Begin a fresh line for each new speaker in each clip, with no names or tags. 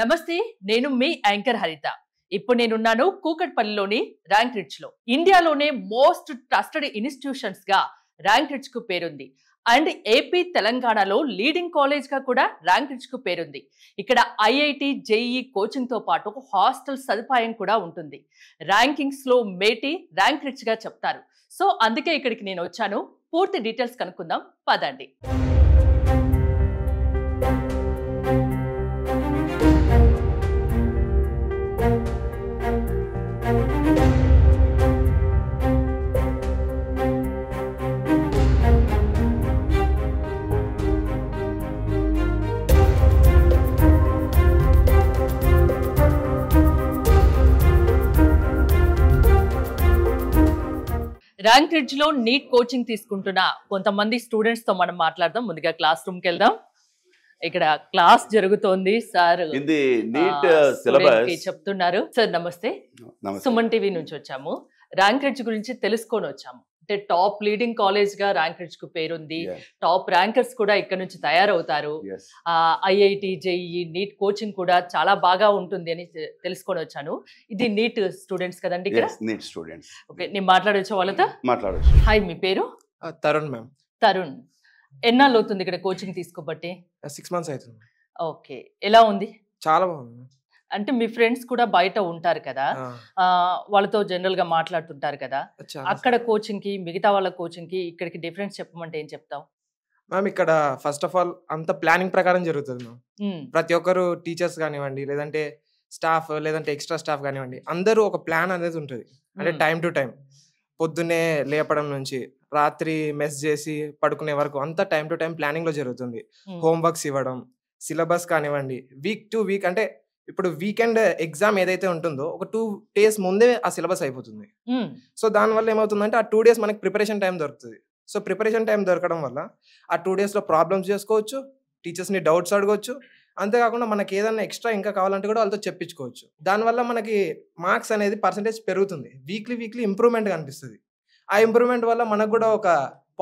నమస్తే, నేను మీ యాంకర్ హరిత. ఇప్పుడు నేనున్నాను కూకట్పల్లిలోని ర్యాంక్ రిచ్ లో. ఇండియాలోనే మోస్ట్ ట్రస్టెడ్ ఇన్స్టిట్యూషన్స్ గా ర్యాంక్ రిచ్ కు పేరుంది. అండ్ ఏపీ తెలంగాణలో లీడింగ్ కాలేజ్ గా కూడా ర్యాంక్ రిచ్ కు పేరుంది. ఇక్కడ ఐఐటి జేఈ కోచింగ్ తో పాటు హాస్టల్ సదుపాయం కూడా ఉంటుంది. ర్యాంకింగ్స్ లో మేటి ర్యాంక్ రిచ్ గా చెప్తారు. సో అందుకే ఇక్కడికి నేను వచ్చాను. పూర్తి డీటెయిల్స్ కనుక్కుందాం, పదండి. ర్యాంక్ రిచ్ లో నీట్ కోచింగ్ తీసుకుంటున్న కొంతమంది స్టూడెంట్స్ తో మనం మాట్లాడదాం. ముందుగా క్లాస్ రూమ్ కి వెళ్దాం. ఇక్కడ క్లాస్ జరుగుతోంది. సార్ చెప్తున్నారు. సార్ నమస్తే, సుమన్ టీవీ నుంచి వచ్చాము. ర్యాంక్ రిచ్ గురించి తెలుసుకొని వచ్చాము. అంటే టాప్ లీడింగ్ కాలేజ్ గా ర్యాంక్ రిచ్ కు పేరుంది. టాప్ ర్యాంకర్స్ కూడా ఇక్కడ నుంచి తయారవుతారు. ఐఐటి జేఈ నీట్ కోచింగ్ కూడా చాలా బాగా ఉంటుంది అని తెలుసుకొని వచ్చాను. ఇది నీట్ స్టూడెంట్స్ కదండి ఇక్కడ?
NEET students.
ఓకే, నేను మాట్లాడొచ్చా వాళ్ళతో?
మాట్లాడొచ్చు.
హాయ్, మీ పేరు?
తరుణ్ మ్యామ్.
తరుణ్, ఎన్నాళ్ళు అవుతుంది ఇక్కడ కోచింగ్ తీసుకోబట్టి?
6 months అవుతుంది.
ఓకే, ఎలా ఉంది?
చాలా బాగుంది.
అంటే మీ ఫ్రెండ్స్ కూడా బయట ఉంటారు కదా, వాళ్ళతో జనరల్ గా మాట్లాడుతుంటారు కదా, అక్కడ కోచింగ్ కి మిగతా వాళ్ళ కోచింగ్ కి ఇక్కడికి డిఫరెన్స్ చెప్పమంటే ఏం చెప్తావు?
మ్యామ్, ఇక్కడ ఫస్ట్ ఆఫ్ ఆల్ అంత ప్లానింగ్ ప్రకారం జరుగుతుంది మ్యామ్. ప్రతి ఒక్కరు టీచర్స్ కానివ్వండి, లేదంటే స్టాఫ్, లేదంటే ఎక్స్ట్రా స్టాఫ్ కానివ్వండి, అందరూ ఒక ప్లాన్ అనేది ఉంటుంది. అంటే టైం టు టైం, పొద్దున్నే లేపడం నుంచి రాత్రి మెస్ చేసి పడుకునే వరకు అంతా టైం టు టైం ప్లానింగ్ లో జరుగుతుంది. హోంవర్క్స్ ఇవ్వడం, సిలబస్ కానివ్వండి, వీక్ టు వీక్. అంటే ఇప్పుడు వీకెండ్ ఎగ్జామ్ ఏదైతే ఉంటుందో ఒక 2 days ముందే ఆ సిలబస్ అయిపోతుంది. సో దానివల్ల ఏమవుతుందంటే ఆ 2 days మనకి ప్రిపరేషన్ టైం దొరుకుతుంది. సో ప్రిపరేషన్ టైం దొరకడం వల్ల ఆ 2 days లో ప్రాబ్లమ్స్ చేసుకోవచ్చు, టీచర్స్ని డౌట్స్ అడగవచ్చు. అంతేకాకుండా మనకి ఏదైనా ఎక్స్ట్రా ఇంకా కావాలంటే కూడా వాళ్ళతో చెప్పించుకోవచ్చు. దానివల్ల మనకి మార్క్స్ అనేది పర్సంటేజ్ పెరుగుతుంది. వీక్లీ ఇంప్రూవ్మెంట్ కనిపిస్తుంది. ఆ ఇంప్రూవ్మెంట్ వల్ల మనకు కూడా ఒక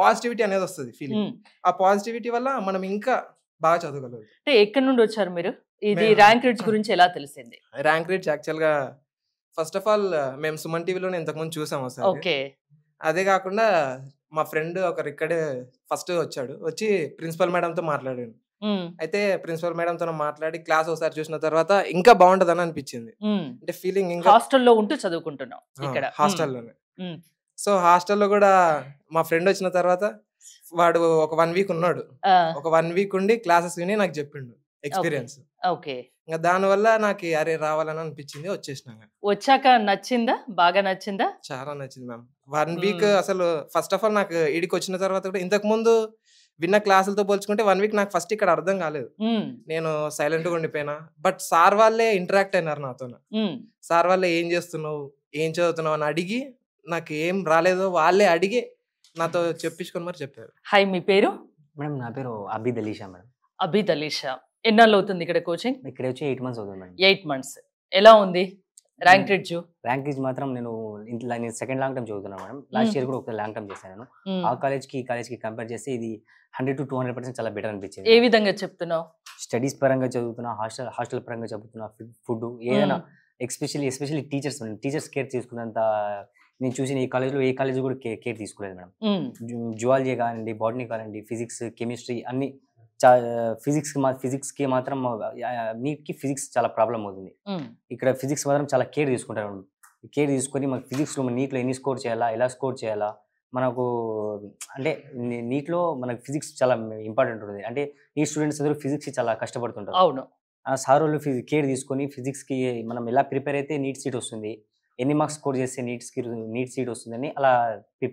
పాజిటివిటీ అనేది వస్తుంది ఫీలింగ్. ఆ పాజిటివిటీ వల్ల మనం ఇంకా బాగా చదవగలరు.
అంటే ఎక్కడి నుండి వచ్చారు మీరు? ఇది ర్యాంక్ రిచ్ గురించి ఎలా తెలిసింది?
ర్యాంక్ రిచ్ యాక్చువల్ గా ఫస్ట్ ఆఫ్ ఆల్ మేము సుమన్ టీవీలో ఇంతకుముందు చూసాము సార్.
ఓకే.
అదే కాకుండా మా ఫ్రెండ్ ఒకరు ఇక్కడే ఫస్ట్ వచ్చాడు, వచ్చి ప్రిన్సిపల్ మేడం తో మాట్లాడాను. అయితే ప్రిన్సిపల్ మేడం తో మాట్లాడి క్లాస్ ఒకసారి చూసిన తర్వాత ఇంకా బాగుంటదని అనిపించింది. అంటే ఫీలింగ్ ఇంకా
హాస్టల్లో ఉంటూ చదువుకుంటున్నాం ఇక్కడ
హాస్టల్లోనే. సో హాస్టల్లో కూడా మా ఫ్రెండ్ వచ్చిన తర్వాత వాడు ఒక 1 week ఉన్నాడు. ఒక 1 week ఉండి క్లాసెస్ విని నాకు చెప్పిండు ఎక్స్పీరియన్స్.
ఓకే.
ఇంకా దానివల్ల నాకు అరే రావాలని అనిపించింది, వచ్చేసినా.
వచ్చాక నచ్చిందా? బాగా నచ్చిందా?
చాలా నచ్చింది మ్యామ్. 1 week అసలు ఫస్ట్ ఆఫ్ ఆల్ నాకు ఇడికి వచ్చిన తర్వాత కూడా ఇంతకు ముందు విన్న క్లాసులతో పోల్చుకుంటే 1 week నాకు ఫస్ట్ ఇక్కడ అర్థం కాలేదు. నేను సైలెంట్ గా ఉండిపోయినా. బట్ సార్ వాళ్ళే ఇంటరాక్ట్ అయినారు నాతో. సార్ వాళ్ళే ఏం చేస్తున్నావు, ఏం చదువుతున్నావు అని అడిగి, నాకు ఏం రాలేదో వాళ్ళే అడిగి నాతో చెప్పించుకొని మరి చెప్పారు.
హాయ్, మీ పేరు?
మేడం, నా పేరు అబీద్ అలీషా మేడం.
అబీద్ అలీషా, ఎన్నాళ్ళు అవుతుంది ఇక్కడ కోచింగ్?
ఇక్కడ వచ్చి 8 months అవుతుంది మేడం.
8 months. ఎలా ఉంది ర్యాంక్ రిచ్?
ర్యాంక్ రిచ్ మాత్రం నేను సెకండ్ లాంగ్ టైం చదువుతున్నాను మేడం. లాస్ట్ ఇయర్ కూడా ఒక లాంగ్ టైం చేశాను. ఆ కాలేజ్ కి ఈ కాలేజ్ కి కంపేర్ చేస్తే ఇది 100 to 200% చాలా బెటర్ అనిపించింది.
ఏ విధంగా చెప్తున్నావు?
స్టడీస్ పరంగా చదువుతున్నా, హాస్టల్ పరంగా చదువుతున్నా, ఫుడ్ ఏదైనా ఎస్పెషల్లీ టీచర్స్ కేర్ తీసుకున్నంత నేను చూసిన ఈ కాలేజ్లో ఏ కాలేజ్ కూడా కేర్ తీసుకోలేదు మేడం. జువాలజీ కానివ్వండి, బాటనీ కానివ్వండి, ఫిజిక్స్, కెమిస్ట్రీ అన్ని ఫిజిక్స్ కి మాత్రం నీట్ కి ఫిజిక్స్ చాలా ప్రాబ్లం అవుతుంది. ఇక్కడ ఫిజిక్స్ మాత్రం చాలా కేర్ తీసుకుంటారు. కేర్ తీసుకొని మనకి ఫిజిక్స్ లో నీట్ లో ఎన్ని స్కోర్ చేయాలా, ఎలా స్కోర్ చేయాలా, మనకు అంటే నీట్ లో మనకు ఫిజిక్స్ చాలా ఇంపార్టెంట్ ఉంటుంది. అంటే ఈ స్టూడెంట్స్ అందరూ ఫిజిక్స్ చాలా కష్టపడుతుంటారు.
అవును.
సార్ వాళ్ళు కేర్ తీసుకొని ఫిజిక్స్ కి మనం ఎలా ప్రిపేర్ అయితే నీట్ సీట్ వస్తుంది, ఎన్ని మార్క్స్ స్కోర్ చేస్తే నీట్ సీట్ వస్తుందని అలా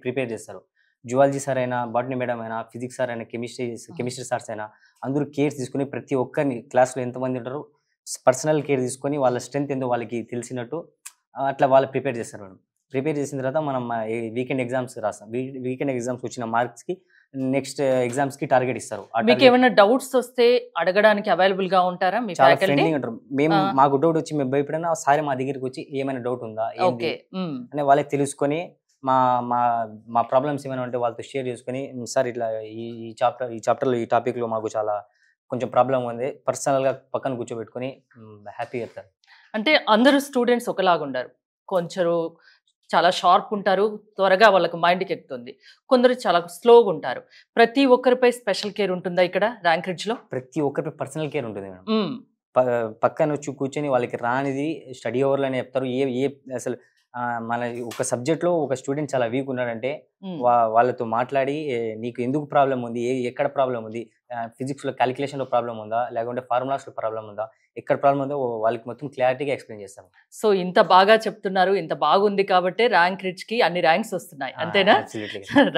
ప్రిపేర్ చేస్తారు. జువాలజీ సార్ అయినా, బాటనీ మేడం అయినా, ఫిజిక్స్ సార్ అయినా, కెమిస్ట్రీ సార్స్ అయినా అందరూ కేర్ తీసుకుని ప్రతి ఒక్కరిని క్లాస్లో ఎంతమంది ఉంటారో పర్సనల్ కేర్ తీసుకొని వాళ్ళ స్ట్రెంత్ ఏందో వాళ్ళకి తెలిసినట్టు అట్లా వాళ్ళు ప్రిపేర్ చేస్తారు మేడం. ప్రిపేర్ చేసిన తర్వాత మనం వీకెండ్ ఎగ్జామ్స్ రాస్తాం. వీకెండ్ ఎగ్జామ్స్ వచ్చిన మార్క్స్ కి నెక్స్ట్ ఎగ్జామ్స్ కి టార్గెట్ ఇస్తారు.
మీకు ఏమైనా డౌట్స్ వస్తే అడగడానికి అవైలబుల్ గా ఉంటారా?
చాలా ఫ్రెండ్లీగా ఉంటారు. మేము మాకు డౌట్ వచ్చి మేము భయపడినా సార్ మా దగ్గరికి వచ్చి ఏమైనా డౌట్ ఉందా అని వాళ్ళే తెలుసుకొని మా మా మా ప్రాబ్లమ్స్ ఏమైనా ఉంటే వాళ్ళతో షేర్ చేసుకొని, సార్ ఇట్లా ఈ చాప్టర్లో ఈ టాపిక్లో మాకు చాలా కొంచెం ప్రాబ్లం ఉంది పర్సనల్గా పక్కన కూర్చోబెట్టుకొని హ్యాపీగా చెప్తారు.
అంటే అందరూ స్టూడెంట్స్ ఒకలాగా ఉండరు. కొంచెం చాలా షార్ప్ ఉంటారు, త్వరగా వాళ్ళకి మైండ్కి ఎక్కుతుంది. కొందరు చాలా స్లోగా ఉంటారు. ప్రతి ఒక్కరిపై స్పెషల్ కేర్ ఉంటుందా ఇక్కడ ర్యాంక్ రిడ్జ్లో?
ప్రతి ఒక్కరిపై పర్సనల్ కేర్ ఉంటుంది మేడం. పక్కన వచ్చి కూర్చొని వాళ్ళకి రానిది స్టడీ అవర్లోనే చెప్తారు. ఏ అసలు మన ఒక సబ్జెక్ట్లో ఒక స్టూడెంట్ చాలా వీక్ ఉన్నాడంటే వాళ్ళతో మాట్లాడి నీకు ఎందుకు ప్రాబ్లం ఉంది, ఎక్కడ ప్రాబ్లం ఉంది, ఫిజిక్స్లో క్యాలిక్యులేషన్లో ప్రాబ్లం ఉందా, లేకుంటే ఫార్ములాస్లో ప్రాబ్లం ఉందా, ఎక్కడ ప్రాబ్లం ఉందో వాళ్ళకి మొత్తం క్లారిటీగా ఎక్స్ప్లెయిన్ చేస్తాను.
సో ఇంత బాగా చెప్తున్నారు, ఇంత బాగుంది కాబట్టి ర్యాంక్ రిడ్జ్కి అన్ని ర్యాంక్స్ వస్తున్నాయి అంతేనా?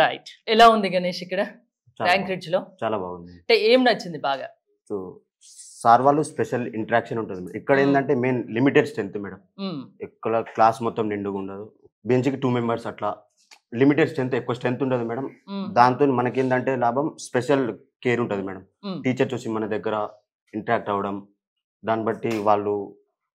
రైట్. ఎలా ఉంది గణేష్ ఇక్కడ ర్యాంక్ రిడ్జ్లో?
చాలా బాగుంది.
అంటే ఏం నచ్చింది బాగా?
సో సార్ వాళ్ళు స్పెషల్ ఇంటరాక్షన్ ఉంటుంది మేడం. ఇక్కడ ఏంటంటే మెయిన్ లిమిటెడ్ స్ట్రెంత్ మేడం. ఇక్కడ క్లాస్ మొత్తం నిండుగా ఉండదు, బెంచ్కి 2 మెంబర్స్ అట్లా లిమిటెడ్ స్ట్రెంత్, ఎక్కువ స్ట్రెంత్ ఉంటుంది మేడం. దాంతో మనకేంటంటే లాభం స్పెషల్ కేర్ ఉంటుంది మేడం. టీచర్ చూసి మన దగ్గర ఇంటరాక్ట్ అవ్వడం, దాన్ని బట్టి వాళ్ళు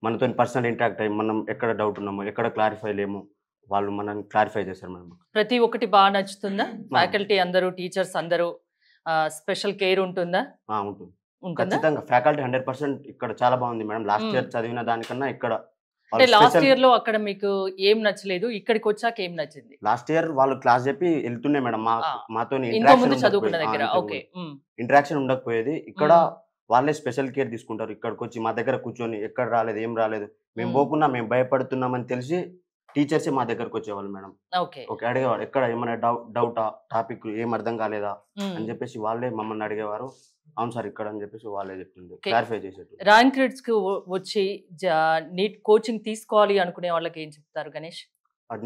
మనతో పర్సనల్ ఇంటరాక్ట్ అయ్యి మనం ఎక్కడ డౌట్ ఉన్నామో, ఎక్కడ క్లారిఫై లేమో వాళ్ళు మనల్ని క్లారిఫై చేస్తారు మేడం.
ప్రతి ఒక్కటి బాగా నచ్చుతుందా? ఫ్యాకల్టీ అందరూ, టీచర్స్ అందరూ స్పెషల్ కేర్ ఉంటుందా?
ఉంటుంది ఖచ్చితంగా. ఫ్యాకల్టీ 100% ఇక్కడ చాలా బాగుంది మేడం. లాస్ట్ ఇయర్ చదివిన దానికన్నా ఇక్కడ.
అంటే లాస్ట్ ఇయర్ లో అక్కడ మీకు ఏం నచ్చలేదు, ఇక్కడికి వచ్చాక ఏం నచ్చింది?
లాస్ట్ ఇయర్ వాళ్ళు క్లాస్ చెప్పి వెళ్తుండే మేడం, మాతో ఇంటరాక్షన్ ఉండకపోయేది. ఇక్కడ వాళ్ళే స్పెషల్ కేర్ తీసుకుంటారు. ఇక్కడికి వచ్చి మా దగ్గర కూర్చొని ఎక్కడ రాలేదు, ఏం రాలేదు, మేము పోకున్నా మేము భయపడుతున్నామని తెలిసి టీచర్సే మా దగ్గరకు వచ్చేవాళ్ళు మేడం. ఓకే అడిగేవారు, ఎక్కడ ఏమైనా డౌటా, టాపిక్ ఏం అర్థం కాలేదా అని చెప్పేసి వాళ్ళే మమ్మల్ని అడిగేవారు. అవును సార్ ఇక్కడ అని చెప్పేసి వాళ్ళే చెప్తుండే, క్లారిఫై చేసేది.
ర్యాంక్ రిడ్జ్ కి వచ్చి నీట్ కోచింగ్ తీసుకోవాలి అనుకునే వాళ్ళకి ఏం చెప్తారు గణేష్?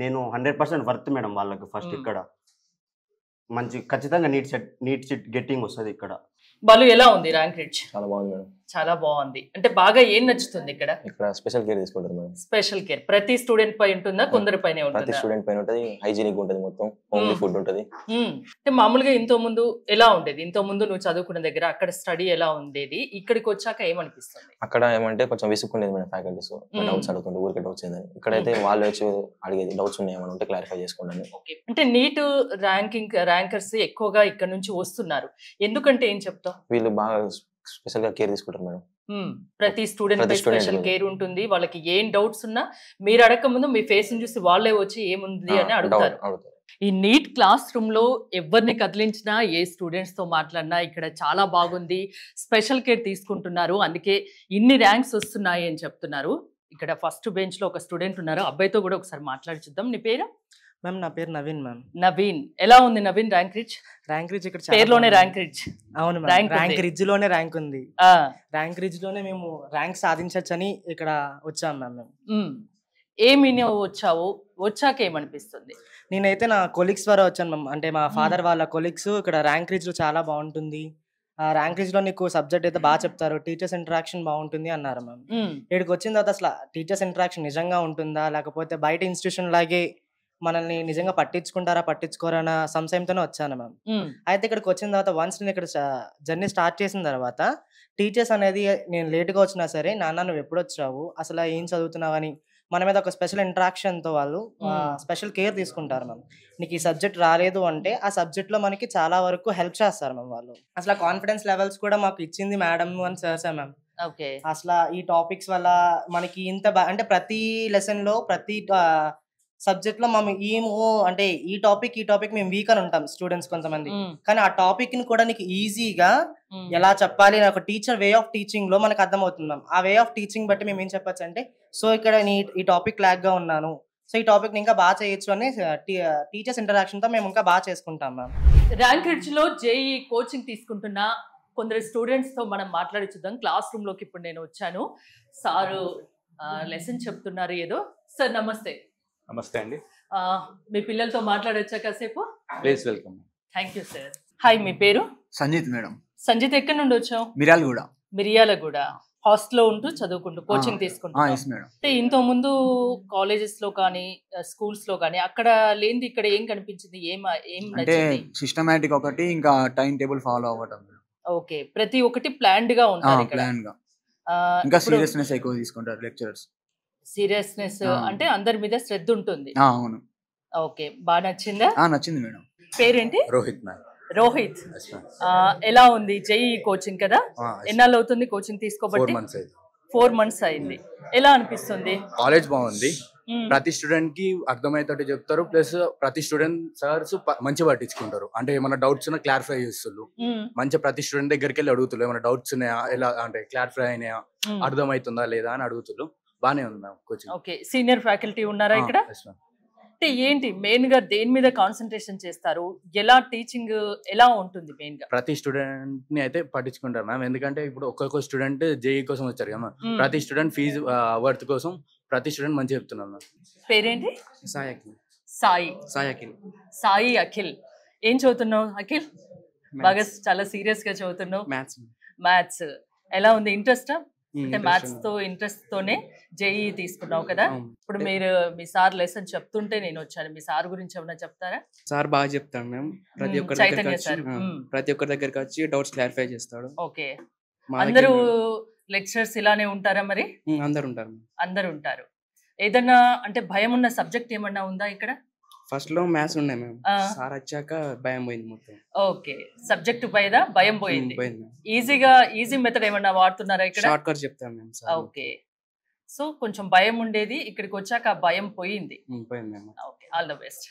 నేను 100% వర్త్ మేడం వాళ్ళకి. ఫస్ట్ ఇక్కడ మంచి ఖచ్చితంగా నీట్ సిట్ గెట్టింగ్ వస్తుంది ఇక్కడ.
బాలు ఎలా ఉంది ర్యాంక్ రిడ్జ్?
చాలా బాగుంది మేడం.
చాలా బాగుంది. అంటే బాగా ఏం నచ్చుతుంది ఇక్కడ?
ఇక్కడ స్పెషల్ కేర్ తీసుకుంటారు మేడం.
స్పెషల్ కేర్ ప్రతి స్టూడెంట్ పై ఉంటుందా, కొందరి పైనే ఉంటుందా?
ప్రతి స్టూడెంట్ పైన ఉంటుంది, హైజీనిక్ ఉంటుంది, మొత్తం హోమ్లీ ఫుడ్ ఉంటుంది.
అంటే మామూలుగా ఇంతో ముందు ఎలా ఉండేది? ఇంతో ముందు నువ్వు చదువుకున్న దగ్గర అక్కడ స్టడీ ఎలా ఉండేది, ఇక్కడికి వచ్చాక ఏమనిపిస్తుంది?
అక్కడ ఏమంటే కొంచెం విసుక్కునేది మేడం ఫ్యాకల్టీస్, డౌట్స్ అడుగుతుంటే ఊరికే డౌట్స్ ఏందని. ఇక్కడైతే వాళ్ళు వచ్చి అడిగేది, డౌట్స్ ఉన్నాయేమని ఉంటే క్లారిఫై చేసుకోండి.
అంటే నీట్ ర్యాంకర్స్ ఎక్కువగా ఇక్కడ నుంచి వస్తున్నారు, ఎందుకంటే ఏం చెప్తావు?
వీళ్ళు బాగా స్పెషల్ గా కేర్ తీసుకుంటారు మేడం.
ప్రతి స్టూడెంట్ స్పెషల్ కేర్ ఉంటుంది. వాళ్ళకి ఏం డౌట్స్ ఉన్నా మీరు అడగక ముందు మీ ఫేస్ చూసి వాళ్ళే వచ్చి ఏముంది అని అడుగుతారు. ఈ నీట్ క్లాస్ రూమ్ లో ఎవరిని కదిలించినా, ఏ స్టూడెంట్స్ తో మాట్లాడినా ఇక్కడ చాలా బాగుంది, స్పెషల్ కేర్ తీసుకుంటున్నారు, అందుకే ఇన్ని ర్యాంక్స్ వస్తున్నాయి అని చెప్తున్నారు. ఇక్కడ ఫస్ట్ బెంచ్ లో ఒక స్టూడెంట్ ఉన్నారు, అబ్బాయితో కూడా ఒకసారి మాట్లాడి చూద్దాం. నీ పేరు?
మ్యామ్ నా పేరు నవీన్ మ్యామ్.
నవీన్, ఎలా ఉంది Naveen rank ridge?
Rank ridge ఇక్కడ
పేరులోనే ర్యాంక్ రిడ్జ్.
అవును, ర్యాంక్ రిడ్జ్ లోనే ర్యాంక్ ఉంది. ర్యాంక్ రిడ్జ్ లోనే మేము ర్యాంక్ సాధించచ్చని ఇక్కడ వచ్చాం మ్యామ్. మేము
ఏమి వచ్చావు, వచ్చాక ఏమనిపిస్తుంది?
నేనైతే నా కొలీగ్స్ ద్వారా వచ్చాను మ్యామ్. అంటే మా ఫాదర్ వాళ్ళ కొలీగ్స్ ఇక్కడ ర్యాంక్ రిడ్జ్ లో చాలా బాగుంటుంది, ర్యాంక్ రిడ్జ్ లో నీకు సబ్జెక్ట్ అయితే బాగా చెప్తారు, టీచర్స్ ఇంటరాక్షన్ బాగుంటుంది అన్నారు మ్యామ్. ఇక్కడికి వచ్చిన తర్వాత అసలు టీచర్స్ ఇంటరాక్షన్ నిజంగా ఉంటుందా, లేకపోతే బయట ఇన్స్టిట్యూషన్ లాగే మనల్ని నిజంగా పట్టించుకుంటారా పట్టించుకోరా అన్న సంశయంతోనే వచ్చాను మ్యామ్. అయితే ఇక్కడికి వచ్చిన తర్వాత వన్స్ నేను ఇక్కడ జర్నీ స్టార్ట్ చేసిన తర్వాత టీచర్స్ అనేది నేను లేట్గా వచ్చినా సరే, నాన్న నువ్వు ఎప్పుడు వచ్చావు, అసలు ఏం చదువుతున్నావు అని మన మీద ఒక స్పెషల్ ఇంటరాక్షన్తో వాళ్ళు స్పెషల్ కేర్ తీసుకుంటారు మ్యామ్. నీకు ఈ సబ్జెక్ట్ రాలేదు అంటే ఆ సబ్జెక్ట్లో మనకి చాలా వరకు హెల్ప్ చేస్తారు మ్యామ్ వాళ్ళు. అసలు కాన్ఫిడెన్స్ లెవెల్స్ కూడా మాకు ఇచ్చింది మేడం అని సార్ మ్యామ్. అసలు ఈ టాపిక్స్ వల్ల మనకి ఇంత అంటే ప్రతి లెసన్లో ప్రతి సబ్జెక్ట్ లో మేము అంటే ఈ టాపిక్ మేము వీక్ అని ఉంటాం స్టూడెంట్స్ కొంతమంది, కానీ ఆ టాపిక్ ని కూడా నీకు ఈజీగా ఎలా చెప్పాలి ఒక టీచర్ వే ఆఫ్ టీచింగ్ లో మనకు అర్థమవుతుంది మ్యామ్. ఆ వే ఆఫ్ టీచింగ్ బట్టి మేము ఏం చెప్పచ్చు అంటే, సో ఇక్కడ ఈ టాపిక్ లాగ్ గా ఉన్నాను, సో ఈ టాపిక్ ని ఇంకా బాగా చేయొచ్చు అని టీచర్స్ ఇంటరాక్షన్ తో మేము ఇంకా బాగా చేసుకుంటాం మ్యామ్.
ర్యాంక్ రిడ్జ్ లో జేఈ కోచింగ్ తీసుకుంటున్న కొందరు స్టూడెంట్స్ తో మనం మాట్లాడి చూద్దాం. క్లాస్ రూమ్ లోకి ఇప్పుడు నేను వచ్చాను, సారు లెసన్ చెప్తున్నారు ఏదో. సార్ నమస్తే.
నమస్తే అండి.
మీ పిల్లలతో మాట్లాడొచ్చా కాసేపు?
Please welcome.
Thank you sir. Hi, మీ పేరు?
సంజిత్ మేడం.
సంజిత్, ఎక్కడి నుండి వచ్చావు?
మిర్యాలగూడ.
హాస్టల్లో ఉంటూ చదువుకుంటూ కోచింగ్ తీసుకుంటా. అంటే ఇంత ముందు కాలేజెస్ లో కానీ స్కూల్స్ లో కానీ అక్కడ లేనిది ఇక్కడ ఏం కనిపించింది, ఏం నచ్చింది?
సిస్టమాటిక్ ఒకటి, ఇంకా టైం టేబుల్ ఫాలో అవ్వటం.
ఓకే, ప్రతి ఒక్కటి ప్లాన్డ్ గా ఉంటుంది ఇక్కడ.
ఇంకా సీరియస్నెస్ ఎక్కువ తీసుకుంటారు లెక్చరర్స్.
సీరియస్నెస్ అంటే అందరి మీద శ్రద్ధ ఉంటుంది.
అవును.
ఓకే, బాగా నచ్చిందా?
నచ్చింది మేడం.
పేరేంటి?
రోహిత్ మ్యామ్.
రోహిత్, ఎలా ఉంది జేఈ కోచింగ్ కదా? ఎన్నాళ్ళు అవుతుంది కోచింగ్ తీసుకోబట్టి? 4 months అయింది. ఎలా అనిపిస్తుంది?
కాలేజ్ బాగుంది, ప్రతి స్టూడెంట్ కి అర్థమయ్యేటట్టు చెప్తారు, ప్లస్ ప్రతి స్టూడెంట్ సార్స్ మంచిగా పట్టించుకుంటారు. అంటే ఏమైనా డౌట్స్ ఉన్నా క్లారిఫై చేస్తారు, మంచిగా ప్రతి స్టూడెంట్ దగ్గరికి వెళ్ళి అడుగుతారు ఏమైనా డౌట్స్ ఉన్నాయా, ఎలా అంటే క్లారిఫై అయినాయా, అర్థమవుతుందా లేదా అని అడుగుతారు. బానే ఉంది ma'am coaching.
Okay, senior faculty ఉన్నారా ఇక్కడ? అంటే ఏంటి మెయిన్ గా దేని మీద కాన్సన్ట్రేషన్ చేస్తారు? ఎలా టీచింగ్ ఎలా ఉంటుంది మెయిన్ గా?
ప్రతి స్టూడెంట్ ని అయితే పట్టించుకుంటారు మ్యామ్, ఎందుకంటే ఇప్పుడు ఒక్కొక్క స్టూడెంట్ జేఈ కోసం వచ్చారు కదా, ప్రతి స్టూడెంట్ ఫీజు వర్త్ కోసం ప్రతి స్టూడెంట్ మంచిగా చెప్తున్నారు మ్యామ్.
పేరేంటి?
సాయి అఖిల్.
సాయి అఖిల్. సాయి అఖిల్, ఏం చదువుతున్నావు అఖిల్? బాగా చాలా సీరియస్ గా చదువుతున్నావు. మ్యాథ్స్ ఎలా ఉంది? ఇంట్రెస్ట్? అంటే మ్యాథ్స్ తో ఇంట్రెస్ట్ తోనే జేఈ తీసుకున్నావు కదా? ఇప్పుడు మీరు మీ సార్ లెసన్ చెప్తుంటే నేను వచ్చాను. మీ సార్ గురించి ఏమైనా చెప్తారా?
సార్ బాగా చెప్తాడు మ్యామ్, ప్రతి ఒక్కరి దగ్గరికి వచ్చి డౌట్స్ క్లారిఫై చేస్తాడు.
ఓకే, అందరూ లెక్చరర్స్ ఇలానే ఉంటారా మరి? అందరు ఉంటారు. ఏదన్నా అంటే భయం ఉన్న సబ్జెక్ట్ ఏమన్నా ఉందా ఇక్కడ?
ఫస్ట్ లో మ్యాథ్స్ ఉన్నాయి మ్యామ్, సార్ వచ్చాక భయం పోయింది మొత్తం.
ఓకే, సబ్జెక్ట్ భయం పోయింది. ఈజీ మెథడ్ ఏమన్నా వాడుతున్నారా ఇక్కడ?
షార్ట్ కట్ చెప్తాను మ్యామ్.
ఓకే, సో కొంచెం భయం ఉండేది, ఇక్కడికి వచ్చాక ఆ భయం పోయింది. Okay, all the best.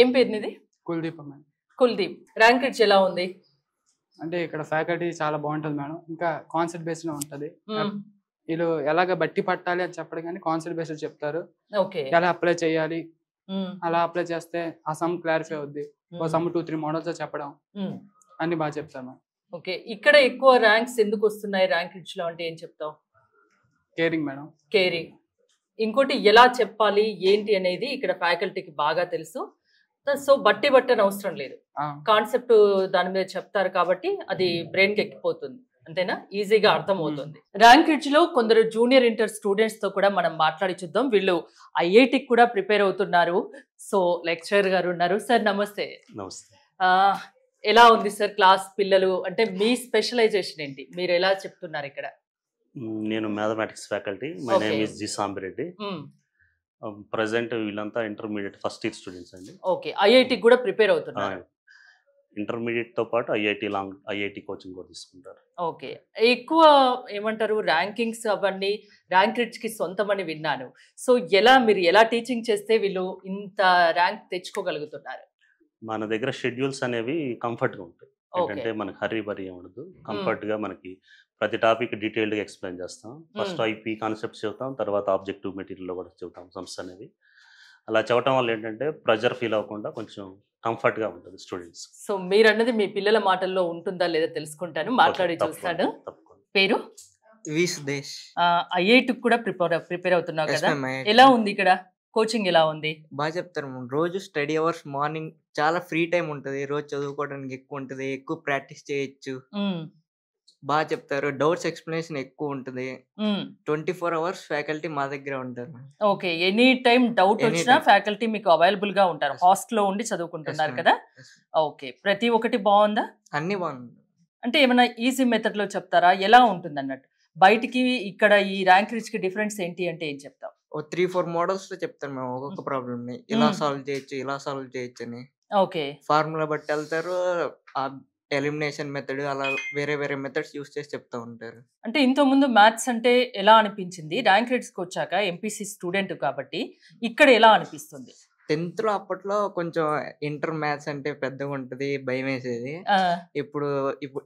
ఏం పేరు నీది?
Kuldeep ma'am.
Kuldeep, rank rich ఎలా ఉంది?
అంటే ఇక్కడ ఫ్యాకల్టీ చాలా బాగుంటుంది మేడం, ఇంకా కాన్సెప్ట్ బేస్డ్ లో ఉంటది. వీళ్ళు ఎలాగ బట్టి పట్టాలి అని చెప్పడం కానీ కాన్సెప్ట్ బేస్డ్ చెప్తారు.
ఓకే,
ఎలా అప్లై చేయాలి, అలా అప్లై చేస్తే ఆ సమ్ క్లారిఫై అవుద్ది. ఓ సమ్ 2-3 మోడల్స్ చెప్పడం అన్ని బాగా చెప్తాను.
ఓకే, ఇక్కడ ఎక్కువ ర్యాంక్స్ ఎందుకు వస్తున్నాయి ర్యాంక్ రిచ్ లో అంటే ఏం చెప్తావు?
Caring madam.
కేరింగ్, ఇంకోటి ఎలా చెప్పాలి ఏంటి అనేది ఇక్కడ ఫ్యాకల్టీకి బాగా తెలుసు. సో బట్టని అవసరం లేదు, కాన్సెప్ట్ దాని మీద చెప్తారు కాబట్టి అది బ్రెయిన్ కి ఎక్కిపోతుంది, అంతేనా? ఈజీగా అర్థం అవుతుంది. ర్యాంక్ రిచ్ లో కొందరు జూనియర్ ఇంటర్ స్టూడెంట్స్ తో కూడా మనం మాట్లాడి చూద్దాం. వీళ్ళు ఐఐటికి కూడా ప్రిపేర్ అవుతున్నారు. సో లెక్చరర్ గారు ఉన్నారు. సార్ నమస్తే.
నమస్తే.
ఎలా ఉంది సార్ క్లాస్? పిల్లలు అంటే మీ స్పెషలైజేషన్ ఏంటి, మీరు ఎలా చెప్తున్నారు ఇక్కడ?
నేను mathematics faculty. My name is G Sambireddy. Present వీళ్ళంతా ఇంటర్మీడియట్ ఫస్ట్ ఇయర్ స్టూడెంట్స్ అండి.
ఓకే, ఐఐటికి కూడా ప్రిపేర్ అవుతున్నారు.
ఇంటర్మీడియట్ తో పాటు ఐఐటి కోచింగ్ కూడా తీసుకుంటారు.
ఓకే, ఎక్కువ ఏమంటారు ర్యాంకింగ్స్ అవన్నీ ర్యాంక్ రిచ్ కి సొంతమని విన్నాను. సో మీరు ఎలా టీచింగ్ చేస్తే వీళ్ళు ఇంత ర్యాంక్ తెచ్చుకోగలుగుతున్నారు?
మన దగ్గర షెడ్యూల్స్ అనేవి కంఫర్ట్ గా ఉంటాయి. ఏంటంటే మనకి హర్రీ బరీ ఉండదు, కంఫర్ట్ గా మనకి ప్రతి టాపిక్ డీటెయిల్డ్ గా ఎక్స్ప్లెయిన్ చేస్తాం. ఫస్ట్ ఐపీ కాన్సెప్ట్స్ చెబుతాం, తర్వాత ఆబ్జెక్టివ్ మెటీరియల్ కూడా చెబుతాం సమ్స్ అనేవి. అలా చెప్పడం వల్ల ఏంటంటే ప్రెజర్ ఫీల్ అవ్వకుండా కొంచెం కంఫర్ట్ గా ఉంటుంది స్టూడెంట్స్.
సో మీరు అన్నది మీ పిల్లల మాటల్లో ఉంటుందా లేదా తెలుసుకుంటాను, మాట్లాడి చూస్తాను. పేరు?
సుదేష్.
ఐఐటి కూడా ప్రిపేర్ అవుతున్నావు కదా, ఎలా ఉంది ఇక్కడ కోచింగ్? ఎలా ఉంది?
బాగా చెప్తారు. రోజు స్టడీ అవర్స్, మార్నింగ్ చాలా ఫ్రీ టైం ఉంటది, రోజు చదువుకోవడానికి ఎక్కువ ఉంటది, ఎక్కువ ప్రాక్టీస్ చేయొచ్చు. బాగా చెప్తారు, డౌట్స్ ఎక్స్ప్లెనేషన్ ఎక్కువ ఉంటది. 24 hours ఫ్యాకల్టీ మా దగ్గర ఉంటారు.
ఓకే, ఎనీ టైం డౌట్ వచ్చినా ఫ్యాకల్టీ మీకు అవైలబుల్ గా ఉంటారు. హాస్టల్లో ఉండి చదువుకుంటున్నారు కదా? ఓకే, ప్రతి ఒక్కటి బాగుందా?
అన్ని బాగుంది.
అంటే ఏమైనా ఈజీ మెథడ్ లో చెప్తారా? ఎలా ఉంటుంది అన్నట్టు? బయటికి ఇక్కడ ఈ ర్యాంక్ రిచ్ కి డిఫరెన్స్ ఏంటి అంటే ఏం చెప్తావు?
3-4 మోడల్స్ లో చెప్తాను మేము, ఒక్కొక్క ప్రాబ్లమ్ ని ఇలా సాల్వ్ చేయొచ్చు, ఇలా సాల్వ్ చేయొచ్చు అని.
ఓకే,
ఫార్ములా బట్టి వెళ్తారు, ఎలిమినేషన్ మెథడ్, అలా వేరే వేరే మెథడ్స్ యూస్ చేసి చెప్తా ఉంటారు.
అంటే ఇంత ముందు మ్యాథ్స్ అంటే ఎలా అనిపించింది? ర్యాంక్ రిచ్ కి వచ్చాక ఎంపీసీ స్టూడెంట్ కాబట్టి ఇక్కడ ఎలా అనిపిస్తుంది?
10th లో అప్పట్లో కొంచెం ఇంటర్ మ్యాథ్స్ అంటే పెద్దగా ఉంటది, భయం వేసేది. ఇప్పుడు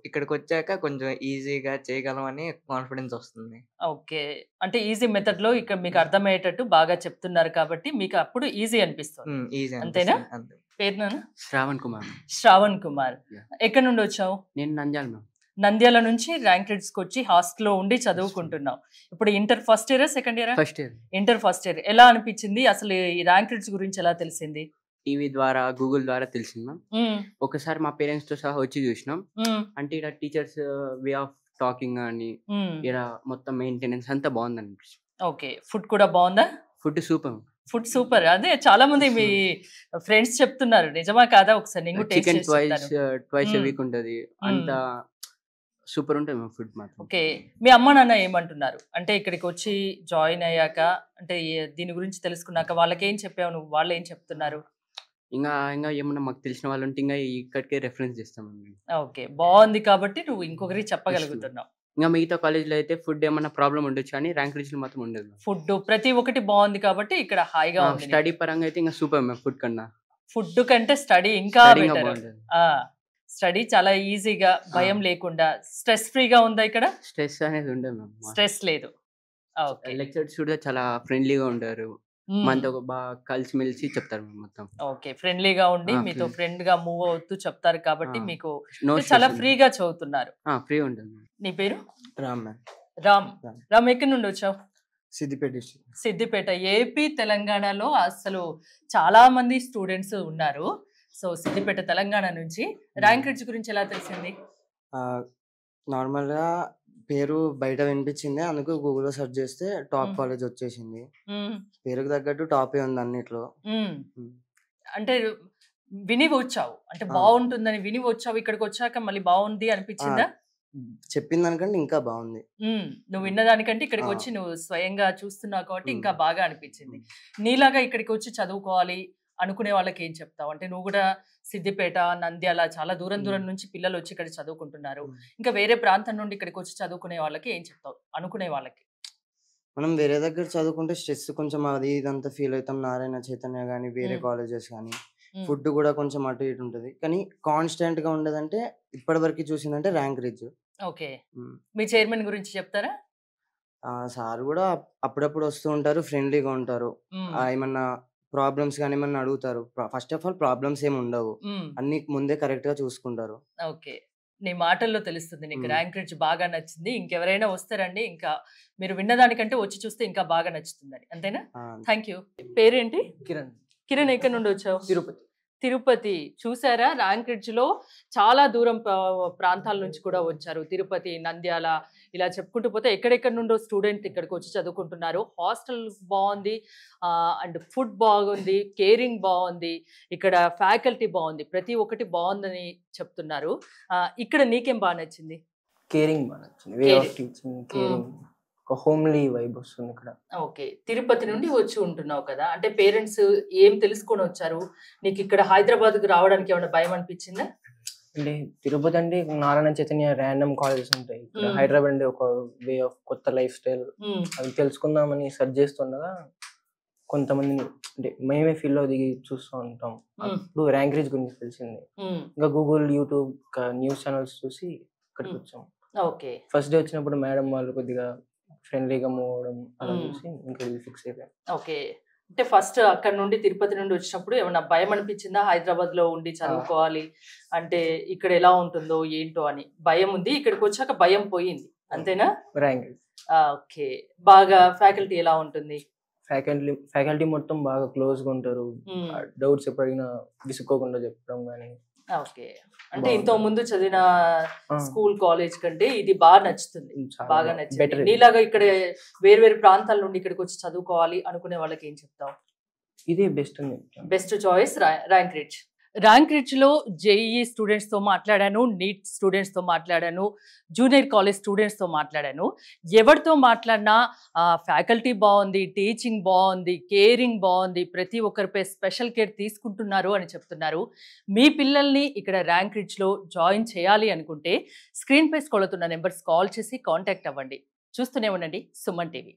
ఇక్కడికి వచ్చాక కొంచెం ఈజీగా చేయగలం అని కాన్ఫిడెన్స్ వస్తుంది.
ఓకే, అంటే ఈజీ మెథడ్ లో ఇక్కడ మీకు అర్థమయ్యేటట్టు బాగా చెప్తున్నారు కాబట్టి మీకు అప్పుడు ఈజీ అనిపిస్తుంది, అంతేనా? పేరు నాన్న? శ్రావణ్ కుమార్. ఎక్కడి నుండి వచ్చావు?
నేను
నంద్యాల నుంచి ర్యాంక్ రిచ్ కి వచ్చి హాస్టల్లో ఉండి చదువుకుంటున్నావు. ఇప్పుడు inter first year second year? Inter first year. ఎలా అనిపించింది అసలు? ఈ ర్యాంక్ రిచ్ గురించి ఎలా తెలిసింది?
టీవీ ద్వారా, గూగుల్ ద్వారా తెలిసింది మ్యామ్. ఒకసారి మా పేరెంట్స్ తో సహా వచ్చి చూసినాం. అంటే ఇక్కడ టీచర్స్ వే ఆఫ్ టాకింగ్ అని, ఇక్కడ మొత్తం మెయింటెనెన్స్ అంతా బాగుంది అనిపించింది.
ఓకే, ఫుడ్ కూడా బాగుందా?
Food super.
Food super. అదే చాలా మంది మీ ఫ్రెండ్స్ చెప్తున్నారు, నిజమా కాదా? ఒకసారి నేను
చికెన్ ట్వైస్ వీక్ ఉంటది, అంతా సూపర్ ఉంటుంది మా ఫుడ్ మాత్రం.
ఓకే, మీ అమ్మ నాన్న ఏమంటున్నారు? అంటే ఇక్కడికి వచ్చి జాయిన్ అయ్యాక, అంటే దీని గురించి తెలుసుకున్నాక వాళ్ళకి ఏం చెప్పావు నువ్వు? వాళ్ళు ఏం చెప్తున్నారు?
ఇంకా ఇంకా ఏమన్నా మాకు తెలిసిన వాళ్ళు ఉంటే ఇంకా ఇక్కడికే రెఫరెన్స్ చేస్తాం.
ఓకే, బాగుంది కాబట్టి నువ్వు ఇంకొకరికి చెప్పగలుగుతున్నావు.
ఇంకా మిగతా కాలేజ్లో అయితే ఫుడ్ ఏమన్నా ప్రాబ్లం ఉండొచ్చు కానీ ర్యాంక్ రిచ్లో మాత్రం ఉండదు.
ఫుడ్ ప్రతి ఒక్కటి బాగుంది కాబట్టి ఇక్కడ హాయిగా ఉంది.
స్టడీ పరంగా అయితే ఇంకా సూపర్ మ్యామ్. ఫుడ్ కన్నా
ఫుడ్ కంటే స్టడీ ఇంకా
బాగుంటుంది.
స్టడీ చాలా ఈజీగా భయం లేకుండా స్ట్రెస్ ఫ్రీగా ఉందా ఇక్కడ?
స్ట్రెస్ అనేది ఉండదు మ్యామ్.
స్ట్రెస్ లేదు.
లెక్చర్స్ కూడా చాలా ఫ్రెండ్లీగా ఉంటారు. మనతో బాగా కలిసిమెలిసి చెప్తారు మొత్తం.
ఓకే, ఫ్రెండ్లీగా ఉండి మీతో ఫ్రెండ్ గా మూవ్ అవుతూ చెప్తారు కాబట్టి మీకు చాలా ఫ్రీగా చదువుతున్నారు.
ఫ్రీ ఉంటుంది.
నీ పేరు?
రామ్.
రామ్ ఎక్కడి నుండి వచ్చావు?
సిద్దిపేట డిస్ట్రిక్ట్.
సిద్దిపేట. ఏపీ తెలంగాణలో అసలు చాలా మంది స్టూడెంట్స్ ఉన్నారు. సో సిద్దిపేట తెలంగాణ నుంచి ర్యాంక్ రిచ్ గురించి ఎలా తెలిసింది?
నార్మల్గా పేరు బయట వినిపించింది, అందుకు గూగుల్లో సెర్చ్ చేస్తే టాప్ కాలేజ్ వచ్చేసింది. పేరుకు తగ్గట్టు టాపే ఉంది అన్నిట్లో.
అంటే విని వచ్చావు, అంటే బాగుంటుందని విని వచ్చావు, ఇక్కడికి వచ్చాక మళ్ళీ బాగుంది అనిపించిందా?
చెప్పిన దానికంటే ఇంకా బాగుంది.
నువ్వు విన్న దానికంటే ఇక్కడికి వచ్చి నువ్వు స్వయంగా చూస్తున్నావు కాబట్టి ఇంకా బాగా అనిపించింది. నీలాగా ఇక్కడికి వచ్చి చదువుకోవాలి అనుకునే వాళ్ళకి ఏం చెప్తావు? అంటే నువ్వు కూడా సిద్దిపేట, నంద్యాల చాలా దూరం నుంచి పిల్లలు వచ్చి ఇక్కడ చదువుకుంటున్నారు. ఇంకా వేరే ప్రాంతం నుండి ఇక్కడికి వచ్చి చదువుకునే వాళ్ళకి ఏం చెప్తావు? అనుకునే వాళ్ళకి
మనం వేరే దగ్గర చదువుకుంటే స్ట్రెస్ కొంచెం అది ఇదంతా ఫీల్ అవుతాం. నారాయణ చైతన్య కానీ వేరే కాలేజెస్ కానీ ఫుడ్ కూడా కొంచెం అటు ఇటు ఉంటుంది. కానీ కాన్స్టెంట్ గా ఉండదంటే ఇప్పటి వరకు చూసిందంటే ర్యాంక్ రిచ్.
ఓకే, మీ చైర్మన్ గురించి చెప్తారా?
సార్ కూడా అప్పుడప్పుడు వస్తూ ఉంటారు, ఫ్రెండ్లీగా ఉంటారు. ఏమన్నా ప్రాబ్లమ్స్ కానీ ఏమన్నా అడుగుతారు. ఫస్ట్ ఆఫ్ ఆల్ ప్రాబ్లమ్స్ ఏమి ఉండవు, అన్ని ముందే కరెక్ట్ గా చూసుకుంటారు.
ఓకే, నీ మాటల్లో తెలుస్తుంది నీకు ర్యాంక్ రిచ్ బాగా నచ్చింది. ఇంకెవరైనా వస్తారండి, ఇంకా మీరు విన్నదానికంటే వచ్చి చూస్తే ఇంకా బాగా నచ్చుతుందని. అంతేనా? Thank you. పేరేంటి? కిరణ్. ఎక్కడి నుండి వచ్చావు? తిరుపతి. చూసారా, ర్యాంక్ రిచ్ లో చాలా దూరం ప్రాంతాల నుంచి కూడా వచ్చారు. తిరుపతి, నంద్యాల ఇలా చెప్పుకుంటూ పోతే ఎక్కడెక్కడి నుండో స్టూడెంట్ ఇక్కడికి వచ్చి చదువుకుంటున్నారు. హాస్టల్ బాగుంది, అండ్ ఫుడ్ బాగుంది, కేరింగ్ బాగుంది, ఇక్కడ ఫ్యాకల్టీ బాగుంది, ప్రతి ఒక్కటి బాగుందని చెప్తున్నారు. ఇక్కడ నీకేం బాగా నచ్చింది?
కేరింగ్ బాగా నచ్చింది. వే ఆఫ్ టీచింగ్, కేరింగ్, ఒక హోమ్లీ వైబ్ వస్తుంది ఇక్కడ.
ఓకే, తిరుపతి నుండి వచ్చి ఉంటున్నావు కదా, అంటే పేరెంట్స్ ఏం తెలుసుకొని వచ్చారు? నీకు ఇక్కడ హైదరాబాద్కు రావడానికి ఏమైనా భయం అనిపించిందా?
అంటే తిరుపతి అంటే నారాయణ చైతన్య ర్యాండమ్ కాలేజెస్ ఉంటాయి. హైదరాబాద్ అంటే ఒక వే ఆఫ్ కొత్త లైఫ్ స్టైల్, అవి తెలుసుకుందామని సెర్చ్ చేస్తుండగా కొంతమందిని అంటే మేమే ఫీల్డ్ లో దిగి చూస్తూ ఉంటాం. ఇప్పుడు ర్యాంక్ రిచ్ గురించి తెలిసింది. ఇంకా గూగుల్, యూట్యూబ్, న్యూస్ ఛానల్స్ చూసి ఇక్కడికి వచ్చాం.
ఓకే,
ఫస్ట్ డే వచ్చినప్పుడు మేడం వాళ్ళు కొద్దిగా ఫ్రెండ్లీగా మూవ్ అవడం అలా చూసి ఇంకా ఫిక్స్ అయిపోయాం.
ఓకే, అంటే ఫస్ట్ అక్కడ నుండి తిరుపతి నుండి వచ్చినప్పుడు ఏమన్నా భయం అనిపించిందా? హైదరాబాద్ లో ఉండి చదువుకోవాలి అంటే ఇక్కడ ఎలా ఉంటుందో ఏంటో అని భయం ఉంది. ఇక్కడికి వచ్చాక భయం పోయింది, అంతేనా? ఓకే, బాగా ఫ్యాకల్టీ ఎలా ఉంటుంది?
ఫ్యాకల్టీ మొత్తం బాగా క్లోజ్ గా ఉంటారు. డౌట్స్ ఎప్పుడైనా విసుక్కోకుండా చెప్పడం కానీ.
ఓకే, అంటే ఇంత ముందు చదివిన స్కూల్ కాలేజ్ కంటే ఇది బాగా నచ్చుతుంది, బాగా నచ్చింది. నీలాగా ఇక్కడ వేరు ప్రాంతాల నుండి ఇక్కడికి వచ్చి చదువుకోవాలి అనుకునే వాళ్ళకి ఏం చెప్తావు?
ఇది
best choice rank rich. Rank rich లో జేఈఈ స్టూడెంట్స్ తో మాట్లాడాను, నీట్ స్టూడెంట్స్ తో మాట్లాడాను, జూనియర్ కాలేజ్ స్టూడెంట్స్ తో మాట్లాడాను. ఎవరితో మాట్లాడినా ఫ్యాకల్టీ బాగుంది, టీచింగ్ బాగుంది, కేరింగ్ బాగుంది, ప్రతి ఒక్కరిపై స్పెషల్ కేర్ తీసుకుంటున్నారు అని చెప్తున్నారు. మీ పిల్లల్ని ఇక్కడ ర్యాంక్ రిచ్ లో జాయిన్ చేయాలి అనుకుంటే స్క్రీన్ పై స్క్రోల్ అవుతున్న నెంబర్స్ కాల్ చేసి కాంటాక్ట్ అవ్వండి. చూస్తూనే ఉండండి సుమన్ టీవీ.